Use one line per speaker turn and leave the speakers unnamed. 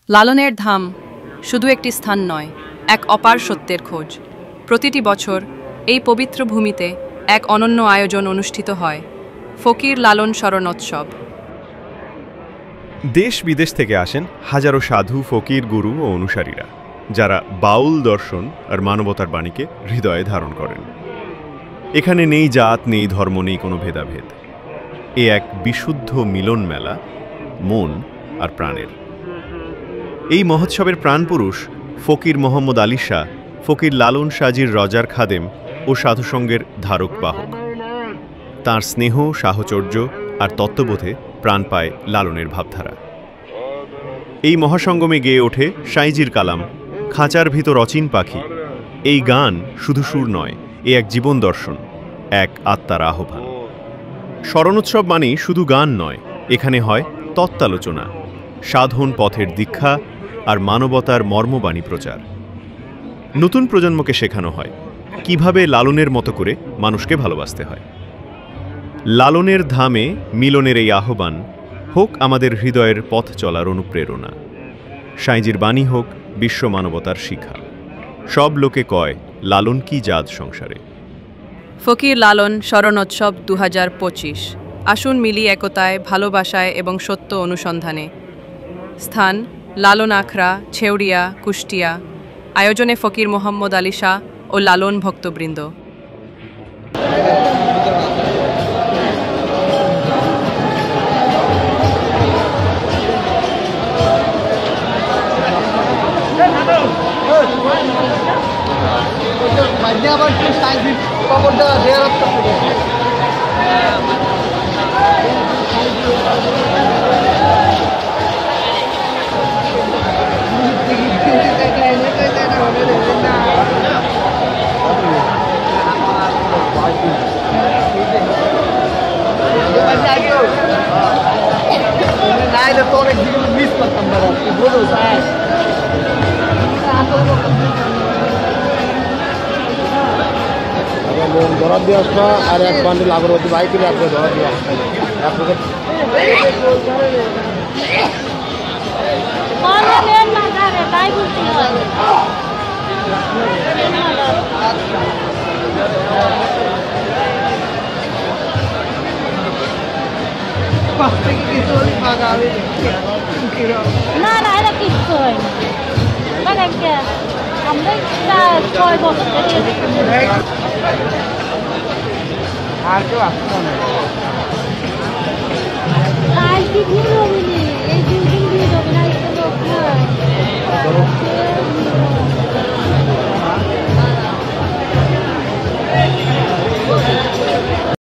লালনের ধাম শুধু একটি স্থান নয়, এক অপার সত্যের খোঁজ। প্রতিটি বছর এই পবিত্র ভূমিতে এক অনন্য আয়োজন অনুষ্ঠিত হয়, ফকির লালন স্মরণোৎসব।
দেশ বিদেশ থেকে আসেন হাজারো সাধু, ফকির, গুরু ও অনুসারীরা, যারা বাউল দর্শন আর মানবতার বাণীকে হৃদয়ে ধারণ করেন। এখানে নেই জাত, নেই ধর্ম, নেই কোনো ভেদাভেদ। এ এক বিশুদ্ধ মিলন মেলা মন আর প্রাণের। এই মহোৎসবের প্রাণপুরুষ ফকির মোহাম্মদ আলী শাহ, ফকির লালন শাহজির রজার খাদেম ও সাধুসঙ্গের ধারক বাহক। তাঁর স্নেহ, সাহচর্য আর তত্ত্ববোধে প্রাণ পায় লালনের ভাবধারা। এই মহাসঙ্গমে গেয়ে ওঠে সাঁইজির কালাম, খাঁচার ভিতর অচিন পাখি। এই গান শুধু সুর নয়, এ এক জীবন দর্শন, এক আত্মার আহ্বান। স্মরণোৎসব মানেই শুধু গান নয়, এখানে হয় তত্ত্বালোচনা, সাধন পথের দীক্ষা আর মানবতার মর্মবাণী প্রচার। নতুন প্রজন্মকে শেখানো হয় কিভাবে লালনের মতো করে মানুষকে ভালোবাসতে হয়। লালনের ধামে মিলনের এই আহ্বান হোক আমাদের হৃদয়ের পথ চলার অনুপ্রেরণা। সাঁইজির বাণী হোক বিশ্ব মানবতার শিক্ষা। সব লোকে কয় লালন কি জাত সংসারে।
ফকির লালন স্মরণোৎসব 2025। আসুন মিলি একতায়, ভালোবাসায় এবং সত্য অনুসন্ধানে। স্থান লালন আখড়া, ছেউড়িয়া, কুষ্টিয়া। আয়োজনে ফকির মোহাম্মদ আলী শাহ ও লালন ভক্তবৃন্দ।
ধরা দিয়ে আসবা আর এক বান্ডিল আগরবাতি বাইকে রাখবে, ধরা দিয়ে আসবে।
না না, এটা কিচ্ছু হয়নি। আমরা 6 বছর আর কেউ আসতে